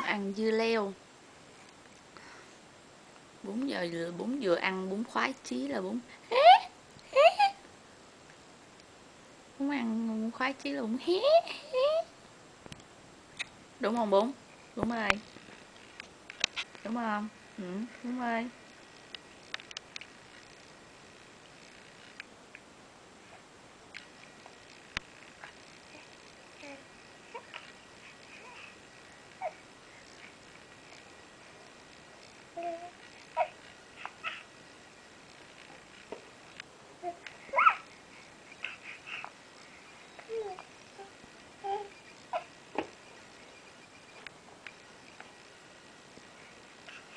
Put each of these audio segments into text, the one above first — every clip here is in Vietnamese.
Bún ăn dưa leo. Bún vừa ăn bún khoái chí là bún bún ăn bún khoái chí là bún hé. Đúng không bún? Bún ơi. Đúng không? Ừ, bún ơi.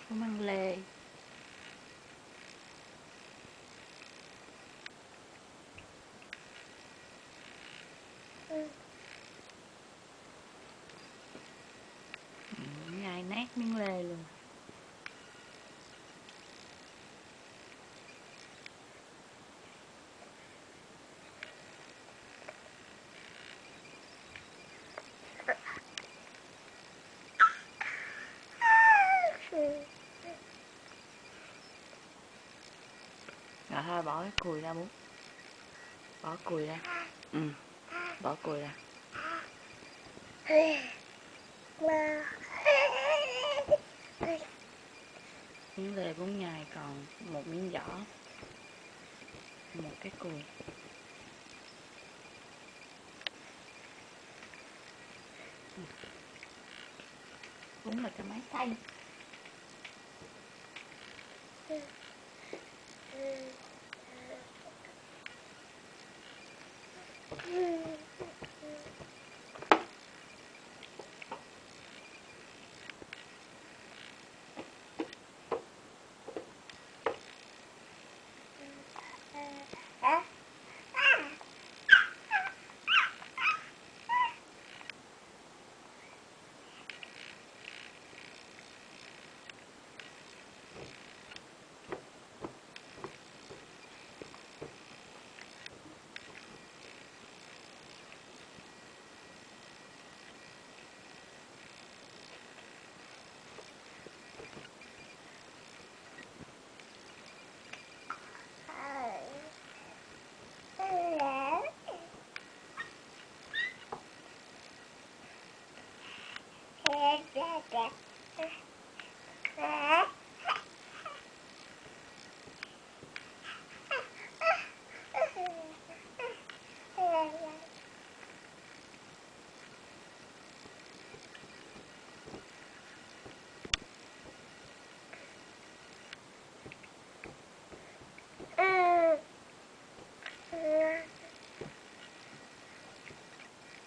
Bún ăn lê. Nhai nát miếng lê luôn. Rồi thôi bỏ cái cùi ra bún. Bỏ cùi ra. Ừ. Bỏ cùi ra. Miếng lê bún nhai còn một miếng vỏ. Một cái cùi. Bún là cái máy xay.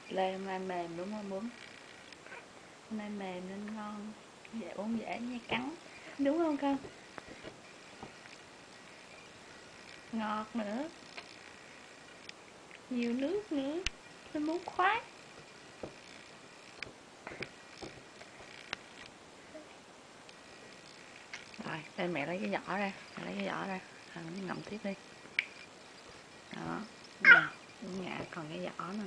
Lê hôm nay mềm đúng không bún? Hôm nay mềm nên ngon. Dễ bún dễ nha cắn. Đúng không con? Ngọt nữa. Nhiều nước nữa. Tôi muốn khoái. Rồi, đây mẹ lấy cái vỏ ra. Mẹ lấy cái vỏ ra. Ngậm tiếp đi. Đó. Nè, nhả còn cái vỏ nè.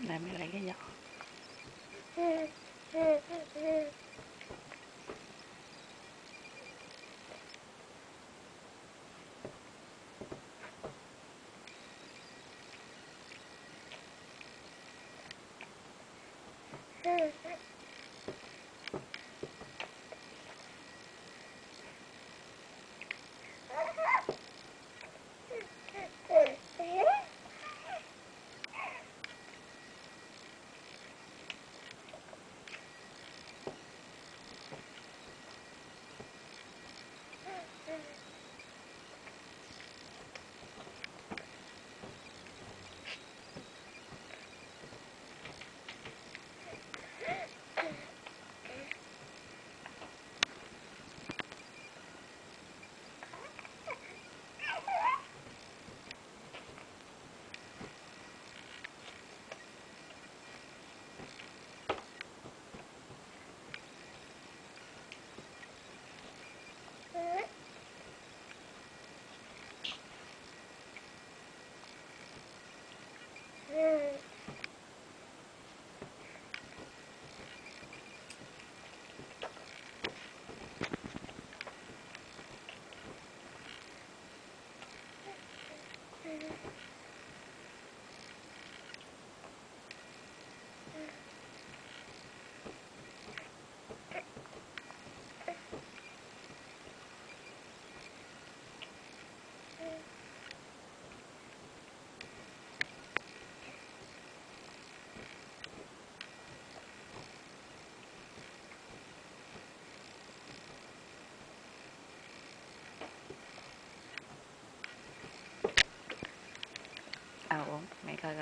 Đây mẹ lấy cái vỏ.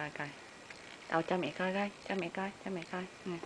coi coi. Đâu cho mẹ coi coi, cho mẹ coi, cho mẹ coi. Nè.